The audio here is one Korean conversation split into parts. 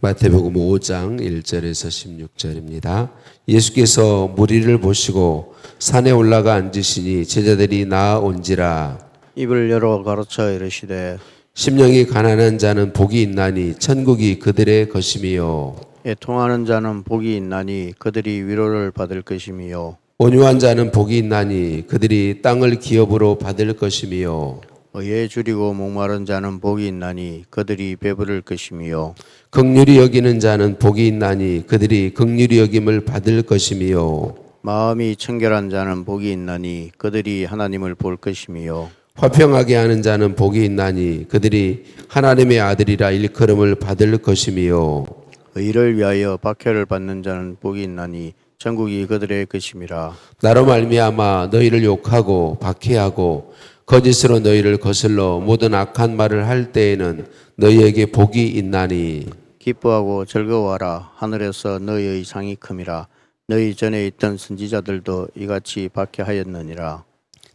마태복음 5장 1절에서 16절입니다. 예수께서 무리를 보시고 산에 올라가 앉으시니 제자들이 나아온지라. 입을 열어 가르쳐 이르시되 심령이 가난한 자는 복이 있나니 천국이 그들의 것임이요. 애통하는 자는 복이 있나니 그들이 위로를 받을 것임이요. 온유한 자는 복이 있나니 그들이 땅을 기업으로 받을 것임이요. 의에 줄이고 목마른 자는 복이 있나니 그들이 배부를 것임이요. 긍휼히 여기는 자는 복이 있나니 그들이 긍휼히 여김을 받을 것임이요. 마음이 청결한 자는 복이 있나니 그들이 하나님을 볼 것임이요. 화평하게 하는 자는 복이 있나니 그들이 하나님의 아들이라 일컬음을 받을 것임이요. 의를 위하여 박해를 받는 자는 복이 있나니 천국이 그들의 것임이라. 나로 말미암아 너희를 욕하고 박해하고 거짓으로 너희를 거슬러 모든 악한 말을 할 때에는 너희에게 복이 있나니. 기뻐하고 즐거워하라. 하늘에서 너희의 상이 큼이라. 너희 전에 있던 선지자들도 이같이 박해하였느니라.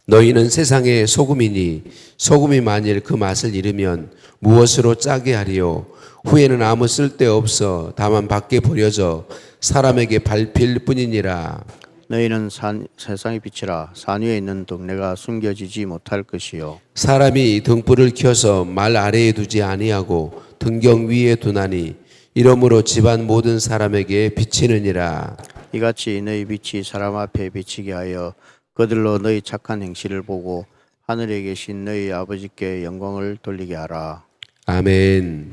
너희는 세상의 소금이니 소금이 만일 그 맛을 잃으면 무엇으로 짜게 하리요. 후에는 아무 쓸데없어 다만 밖에 버려져 사람에게 밟힐 뿐이니라. 너희는 세상의 빛이라. 산 위에 있는 동네가 숨겨지지 못할 것이요. 사람이 등불을 켜서 말 아래에 두지 아니하고 등경 위에 두나니 이러므로 집안 모든 사람에게 비치느니라. 이같이 너희 빛이 사람 앞에 비치게 하여 그들로 너희 착한 행실을 보고 하늘에 계신 너희 아버지께 영광을 돌리게 하라. 아멘.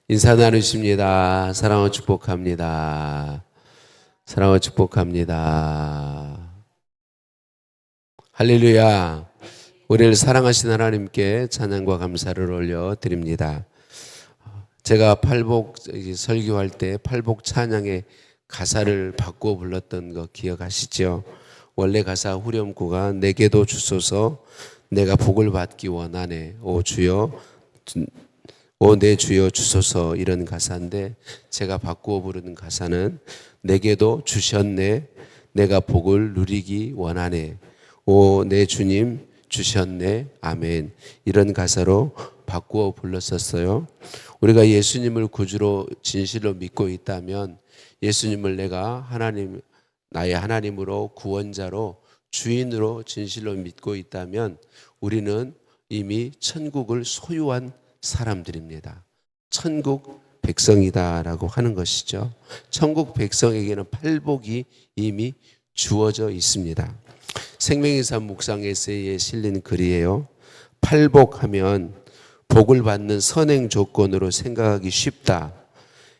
인사 나누십니다. 사랑을 축복합니다. 사랑을 축복합니다. 할렐루야. 우리를 사랑하신 하나님께 찬양과 감사를 올려드립니다. 제가 팔복 설교할 때 팔복 찬양의 가사를 바꾸어 불렀던 거 기억하시죠? 원래 가사 후렴구가 내게도 주소서 내가 복을 받기 원하네 오 주여 오 내 주여 주소서 이런 가사인데 제가 바꾸어 부르는 가사는 내게도 주셨네 내가 복을 누리기 원하네 오 내 주님 주셨네 아멘 이런 가사로 바꾸어 불렀었어요. 우리가 예수님을 구주로 진실로 믿고 있다면 예수님을 내가 하나님 나의 하나님으로 구원자로 주인으로 진실로 믿고 있다면 우리는 이미 천국을 소유한 사람들입니다. 천국 백성이다라고 하는 것이죠. 천국 백성에게는 팔복이 이미 주어져 있습니다. 생명의 삶 묵상 에세이에 실린 글이에요. 팔복하면 복을 받는 선행 조건으로 생각하기 쉽다.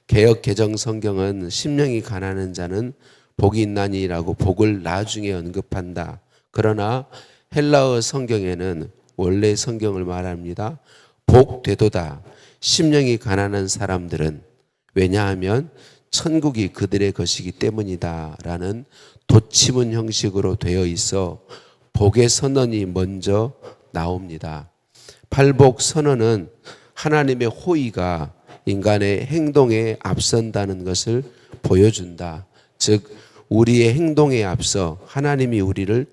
개역 개정 성경은 심령이 가난한 자는 복이 있나니라고 복을 나중에 언급한다. 그러나 헬라어 성경에는 원래 성경을 말합니다. 복되도다. 심령이 가난한 사람들은 왜냐하면 천국이 그들의 것이기 때문이다 라는 덧치문 형식으로 되어 있어 복의 선언이 먼저 나옵니다. 팔복 선언은 하나님의 호의가 인간의 행동에 앞선다는 것을 보여준다. 즉 우리의 행동에 앞서 하나님이 우리를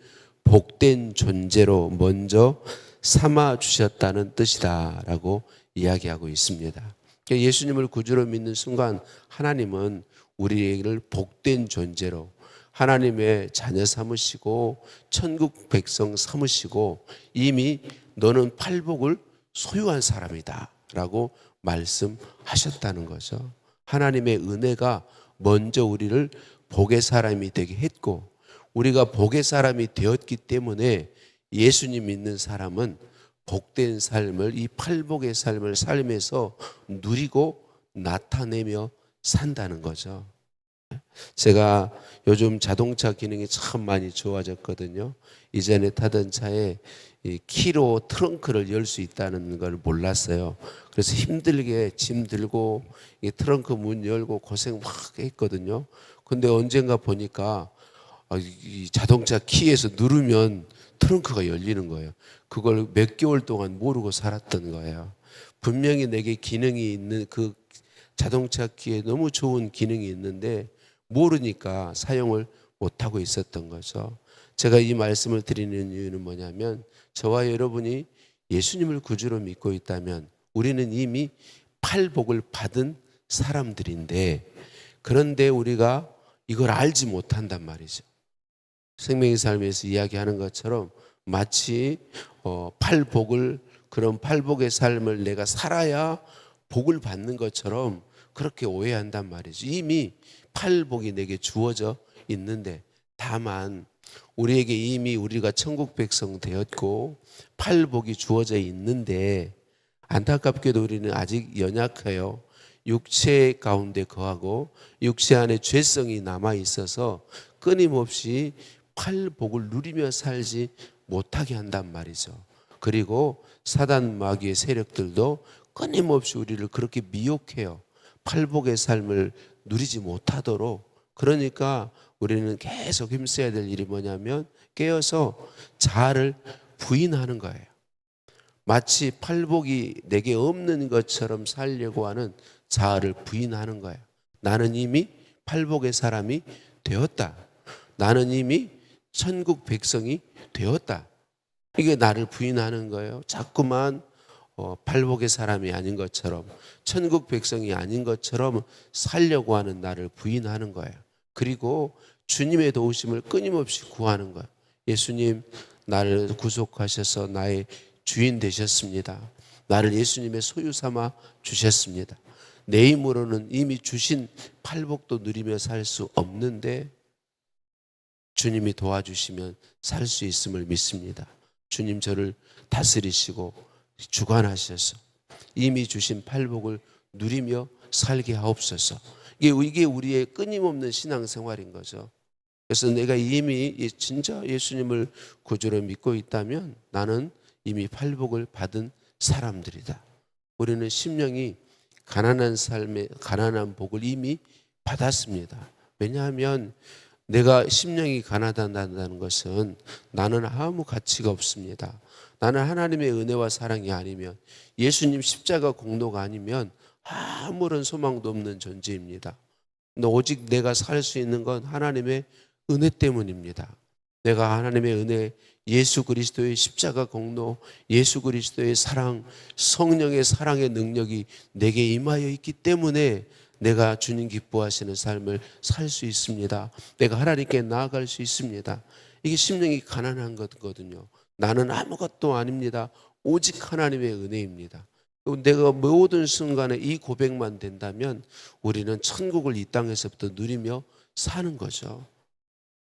복된 존재로 먼저 삼아 주셨다는 뜻이다 라고 이야기하고 있습니다. 예수님을 구주로 믿는 순간 하나님은 우리를 복된 존재로 하나님의 자녀 삼으시고 천국 백성 삼으시고 이미 너는 팔복을 소유한 사람이다 라고 말씀하셨다는 거죠. 하나님의 은혜가 먼저 우리를 복의 사람이 되게 했고 우리가 복의 사람이 되었기 때문에 예수님 믿는 사람은 복된 삶을 이 팔복의 삶을 살면서 누리고 나타내며 산다는 거죠. 제가 요즘 자동차 기능이 참 많이 좋아졌거든요. 이전에 타던 차에 이 키로 트렁크를 열 수 있다는 걸 몰랐어요. 그래서 힘들게 짐 들고 이 트렁크 문 열고 고생 막 했거든요. 근데 언젠가 보니까 이 자동차 키에서 누르면 트렁크가 열리는 거예요. 그걸 몇 개월 동안 모르고 살았던 거예요. 분명히 내게 기능이 있는 그 자동차 키에 너무 좋은 기능이 있는데 모르니까 사용을 못하고 있었던 거죠. 제가 이 말씀을 드리는 이유는 뭐냐면 저와 여러분이 예수님을 구주로 믿고 있다면 우리는 이미 팔복을 받은 사람들인데, 그런데 우리가 이걸 알지 못한단 말이죠. 생명의 삶에서 이야기하는 것처럼 마치 팔복을, 그런 팔복의 삶을 내가 살아야 복을 받는 것처럼 그렇게 오해한단 말이죠. 이미 팔복이 내게 주어져 있는데, 다만 우리에게 이미 우리가 천국 백성 되었고 팔복이 주어져 있는데, 안타깝게도 우리는 아직 연약해요. 육체 가운데 거하고 육체 안에 죄성이 남아 있어서 끊임없이 팔복을 누리며 살지 못하게 한단 말이죠. 그리고 사단 마귀의 세력들도 끊임없이 우리를 그렇게 미혹해요. 팔복의 삶을 누리지 못하도록. 그러니까 우리는 계속 힘써야 될 일이 뭐냐면 깨어서 자아를 부인하는 거예요. 마치 팔복이 내게 없는 것처럼 살려고 하는 자아를 부인하는 거예요. 나는 이미 팔복의 사람이 되었다. 나는 이미 천국 백성이 되었다. 이게 나를 부인하는 거예요. 자꾸만 팔복의 사람이 아닌 것처럼, 천국 백성이 아닌 것처럼 살려고 하는 나를 부인하는 거예요. 그리고 주님의 도우심을 끊임없이 구하는 거예요. 예수님, 나를 구속하셔서 나의 주인 되셨습니다. 나를 예수님의 소유 삼아 주셨습니다. 내 힘으로는 이미 주신 팔복도 누리며 살 수 없는데 주님이 도와주시면 살 수 있음을 믿습니다. 주님, 저를 다스리시고 주관하셔서 이미 주신 팔복을 누리며 살게 하옵소서. 이게 우리의 끊임없는 신앙생활인 거죠. 그래서 내가 이미 진짜 예수님을 구주로 믿고 있다면 나는 이미 팔복을 받은 사람들이다. 우리는 심령이 가난한 삶에 가난한 복을 이미 받았습니다. 왜냐하면 내가 심령이 가난하다는 것은 나는 아무 가치가 없습니다. 나는 하나님의 은혜와 사랑이 아니면, 예수님 십자가 공로가 아니면 아무런 소망도 없는 존재입니다. 오직 내가 살 수 있는 건 하나님의 은혜 때문입니다. 내가 하나님의 은혜, 예수 그리스도의 십자가 공로, 예수 그리스도의 사랑, 성령의 사랑의 능력이 내게 임하여 있기 때문에 내가 주님 기뻐하시는 삶을 살 수 있습니다. 내가 하나님께 나아갈 수 있습니다. 이게 심령이 가난한 거거든요. 나는 아무것도 아닙니다. 오직 하나님의 은혜입니다. 내가 모든 순간에 이 고백만 된다면 우리는 천국을 이 땅에서부터 누리며 사는 거죠.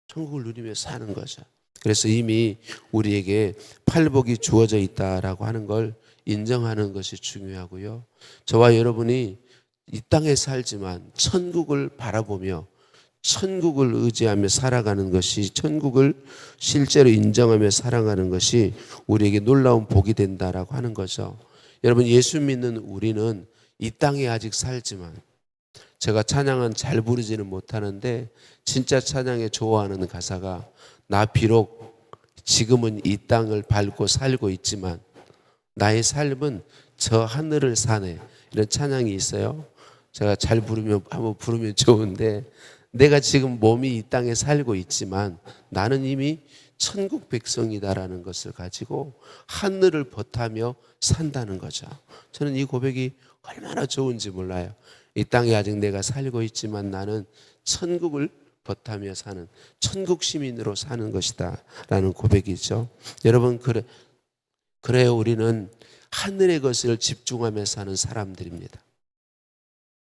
천국을 누리며 사는 거죠. 그래서 이미 우리에게 팔복이 주어져 있다라고 하는 걸 인정하는 것이 중요하고요. 저와 여러분이 이 땅에 살지만 천국을 바라보며 천국을 의지하며 살아가는 것이, 천국을 실제로 인정하며 살아가는 것이 우리에게 놀라운 복이 된다라고 하는 거죠. 여러분, 예수 믿는 우리는 이 땅에 아직 살지만, 제가 찬양은 잘 부르지는 못하는데 진짜 찬양에 좋아하는 가사가, 나 비록 지금은 이 땅을 밟고 살고 있지만 나의 삶은 저 하늘을 사네, 이런 찬양이 있어요. 제가 잘 부르면 한번 부르면 좋은데, 내가 지금 몸이 이 땅에 살고 있지만 나는 이미 천국 백성이다라는 것을 가지고 하늘을 벗하며 산다는 거죠. 저는 이 고백이 얼마나 좋은지 몰라요. 이 땅에 아직 내가 살고 있지만 나는 천국을 벗하며 사는 천국 시민으로 사는 것이다 라는 고백이죠. 여러분, 그래요. 우리는 하늘의 것을 집중하며 사는 사람들입니다.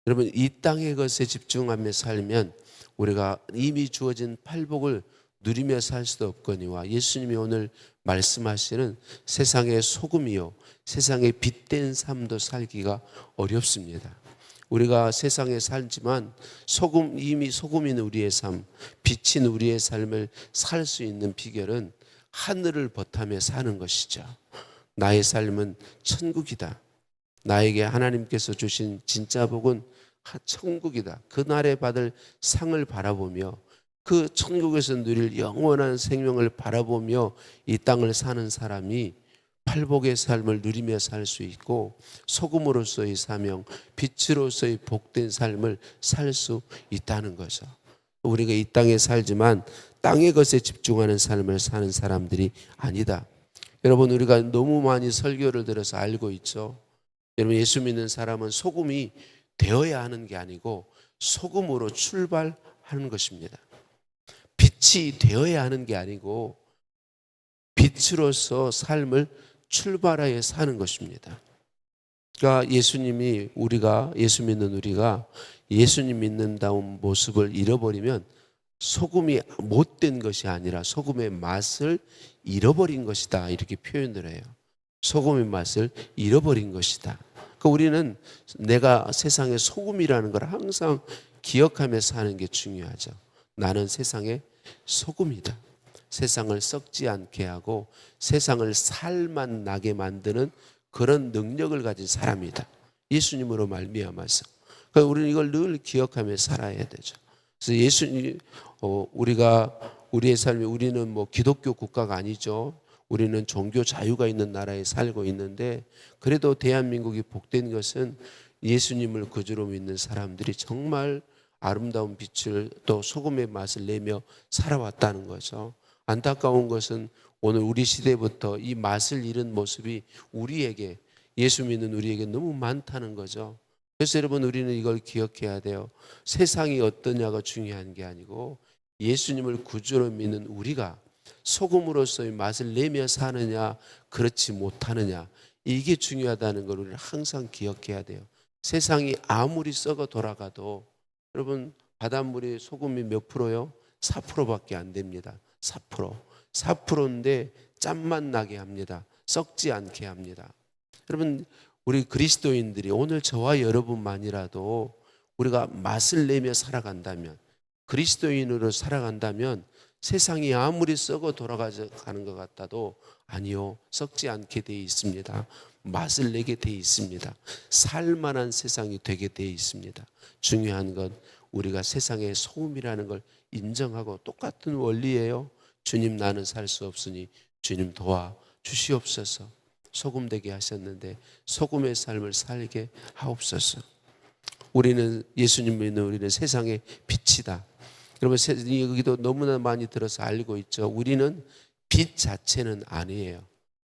여러분, 이 땅의 것에 집중하며 살면 우리가 이미 주어진 팔복을 누리며 살 수도 없거니와, 예수님이 오늘 말씀하시는 세상의 소금이요 세상의 빛된 삶도 살기가 어렵습니다. 우리가 세상에 살지만 이미 소금인 우리의 삶, 빛인 우리의 삶을 살 수 있는 비결은 하늘을 벗하며 사는 것이죠. 나의 삶은 천국이다. 나에게 하나님께서 주신 진짜 복은 천국이다. 그날에 받을 상을 바라보며 그 천국에서 누릴 영원한 생명을 바라보며 이 땅을 사는 사람이 팔복의 삶을 누리며 살 수 있고, 소금으로서의 사명, 빛으로서의 복된 삶을 살 수 있다는 거죠. 우리가 이 땅에 살지만 땅의 것에 집중하는 삶을 사는 사람들이 아니다. 여러분, 우리가 너무 많이 설교를 들어서 알고 있죠. 여러분, 예수 믿는 사람은 소금이 되어야 하는 게 아니고 소금으로 출발하는 것입니다. 빛이 되어야 하는 게 아니고 빛으로서 삶을 출발하여 사는 것입니다. 그러니까 예수님이 예수 믿는 우리가 예수님 믿는다운 모습을 잃어버리면 소금이 못된 것이 아니라 소금의 맛을 잃어버린 것이다, 이렇게 표현을 해요. 소금의 맛을 잃어버린 것이다. 그러니까 우리는 내가 세상의 소금이라는 걸 항상 기억하며 사는 게 중요하죠. 나는 세상의 소금이다. 세상을 썩지 않게 하고 세상을 살맛 나게 만드는 그런 능력을 가진 사람이다. 예수님으로 말미암아서. 그러니까 우리는 이걸 늘 기억하며 살아야 되죠. 그래서 우리의 삶이, 우리는 뭐 기독교 국가가 아니죠. 우리는 종교 자유가 있는 나라에 살고 있는데, 그래도 대한민국이 복된 것은 예수님을 구주로 믿는 사람들이 정말 아름다운 빛을 또 소금의 맛을 내며 살아왔다는 거죠. 안타까운 것은 오늘 우리 시대부터 이 맛을 잃은 모습이 예수 믿는 우리에게 너무 많다는 거죠. 그래서 여러분, 우리는 이걸 기억해야 돼요. 세상이 어떠냐가 중요한 게 아니고 예수님을 구주로 믿는 우리가 소금으로서의 맛을 내며 사느냐 그렇지 못하느냐, 이게 중요하다는 걸 우리는 항상 기억해야 돼요. 세상이 아무리 썩어 돌아가도 여러분, 바닷물의 소금이 몇 프로요? 4%밖에 안 됩니다. 4%인데 짠맛 나게 합니다. 썩지 않게 합니다. 여러분, 우리 그리스도인들이 오늘 저와 여러분만이라도 우리가 맛을 내며 살아간다면, 그리스도인으로 살아간다면 세상이 아무리 썩어 돌아가는 것 같아도 아니요, 썩지 않게 되어 있습니다. 맛을 내게 되어 있습니다. 살만한 세상이 되게 되어 있습니다. 중요한 건 우리가 세상의 소금이라는 걸 인정하고, 똑같은 원리예요. 주님, 나는 살 수 없으니 주님 도와 주시옵소서. 소금 되게 하셨는데 소금의 삶을 살게 하옵소서. 우리는 예수님 믿는 우리는 세상의 빛이다. 여러분, 여기도 너무나 많이 들어서 알고 있죠. 우리는 빛 자체는 아니에요.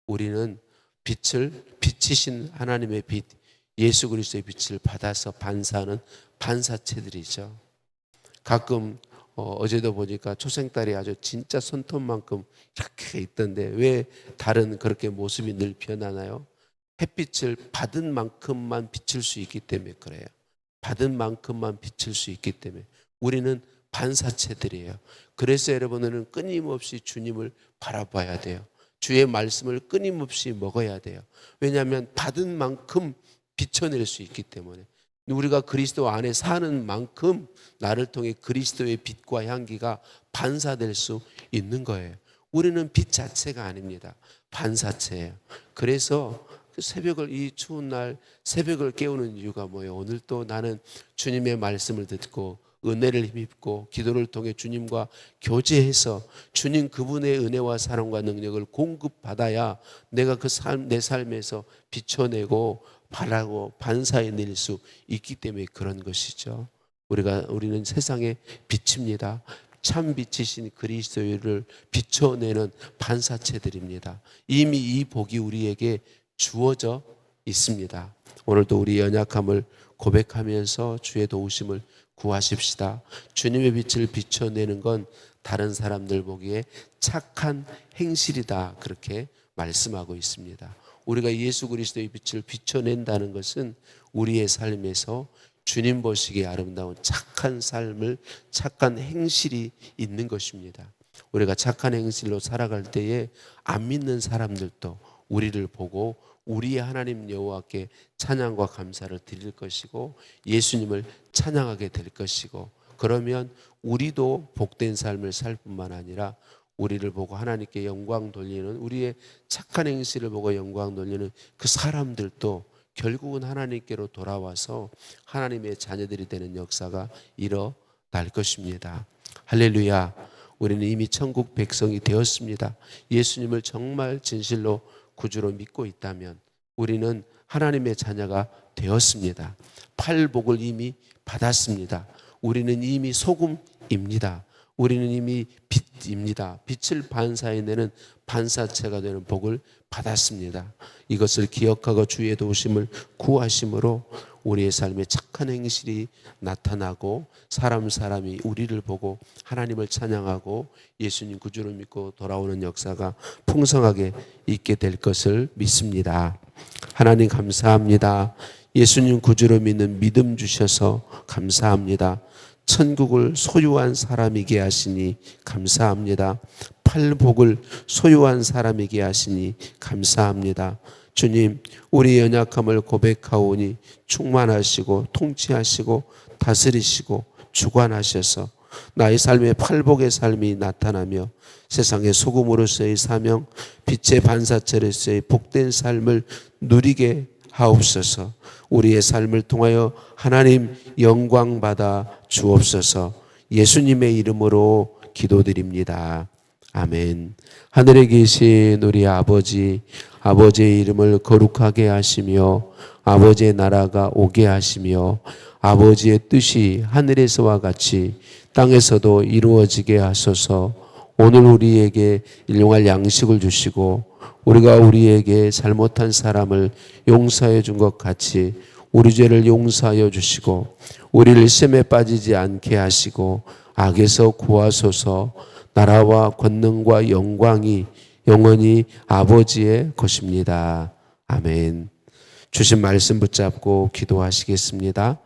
우리는 빛이신 하나님의 빛, 예수 그리스도의 빛을 받아서 반사하는 반사체들이죠. 가끔 어제도 보니까 초생딸이 아주 진짜 손톱만큼 이렇게 있던데 왜 달은 그렇게 모습이 늘 변하나요? 햇빛을 받은 만큼만 비칠 수 있기 때문에 그래요. 받은 만큼만 비칠 수 있기 때문에. 우리는 반사체들이에요. 그래서 여러분은 끊임없이 주님을 바라봐야 돼요. 주의 말씀을 끊임없이 먹어야 돼요. 왜냐하면 받은 만큼 비춰낼 수 있기 때문에. 우리가 그리스도 안에 사는 만큼 나를 통해 그리스도의 빛과 향기가 반사될 수 있는 거예요. 우리는 빛 자체가 아닙니다. 반사체예요. 그래서 이 추운 날 새벽을 깨우는 이유가 뭐예요? 오늘 또 나는 주님의 말씀을 듣고 은혜를 힘입고 기도를 통해 주님과 교제해서 주님 그분의 은혜와 사랑과 능력을 공급받아야 내가 내 삶에서 비춰내고 바라고 반사해낼 수 있기 때문에 그런 것이죠. 우리는 세상의 빛입니다. 참 빛이신 그리스도를 비춰내는 반사체들입니다. 이미 이 복이 우리에게 주어져 있습니다. 오늘도 우리 연약함을 고백하면서 주의 도우심을 구하십시다. 주님의 빛을 비춰내는 건 다른 사람들 보기에 착한 행실이다, 그렇게 말씀하고 있습니다. 우리가 예수 그리스도의 빛을 비춰낸다는 것은 우리의 삶에서 주님 보시기에 아름다운 착한 삶을, 착한 행실이 있는 것입니다. 우리가 착한 행실로 살아갈 때에 안 믿는 사람들도 우리를 보고 우리의 하나님 여호와께 찬양과 감사를 드릴 것이고 예수님을 찬양하게 될 것이고, 그러면 우리도 복된 삶을 살 뿐만 아니라 우리를 보고 하나님께 영광 돌리는, 우리의 착한 행실을 보고 영광 돌리는 그 사람들도 결국은 하나님께로 돌아와서 하나님의 자녀들이 되는 역사가 일어날 것입니다. 할렐루야. 우리는 이미 천국 백성이 되었습니다. 예수님을 정말 진실로 구주로 믿고 있다면 우리는 하나님의 자녀가 되었습니다. 팔복을 이미 받았습니다. 우리는 이미 소금입니다. 우리는 이미 빛입니다. 빛을 반사해내는 반사체가 되는 복을 받았습니다. 이것을 기억하고 주의 도우심을 구하심으로 우리의 삶에 착한 행실이 나타나고 사람이 우리를 보고 하나님을 찬양하고 예수님 구주로 믿고 돌아오는 역사가 풍성하게 있게 될 것을 믿습니다. 하나님 감사합니다. 예수님 구주로 믿는 믿음 주셔서 감사합니다. 천국을 소유한 사람이게 하시니 감사합니다. 팔복을 소유한 사람이게 하시니 감사합니다. 주님, 우리 연약함을 고백하오니 충만하시고 통치하시고 다스리시고 주관하셔서 나의 삶에 팔복의 삶이 나타나며 세상의 소금으로서의 사명, 빛의 반사체로서의 복된 삶을 누리게 하옵소서. 우리의 삶을 통하여 하나님 영광 받아 주옵소서. 예수님의 이름으로 기도드립니다. 아멘. 하늘에 계신 우리 아버지, 아버지의 이름을 거룩하게 하시며 아버지의 나라가 오게 하시며 아버지의 뜻이 하늘에서와 같이 땅에서도 이루어지게 하소서. 오늘 우리에게 일용할 양식을 주시고 우리가 우리에게 잘못한 사람을 용서해 준 것 같이 우리 죄를 용서하여 주시고 우리를 시험에 빠지지 않게 하시고 악에서 구하소서. 나라와 권능과 영광이 영원히 아버지의 것입니다. 아멘. 주신 말씀 붙잡고 기도하시겠습니다.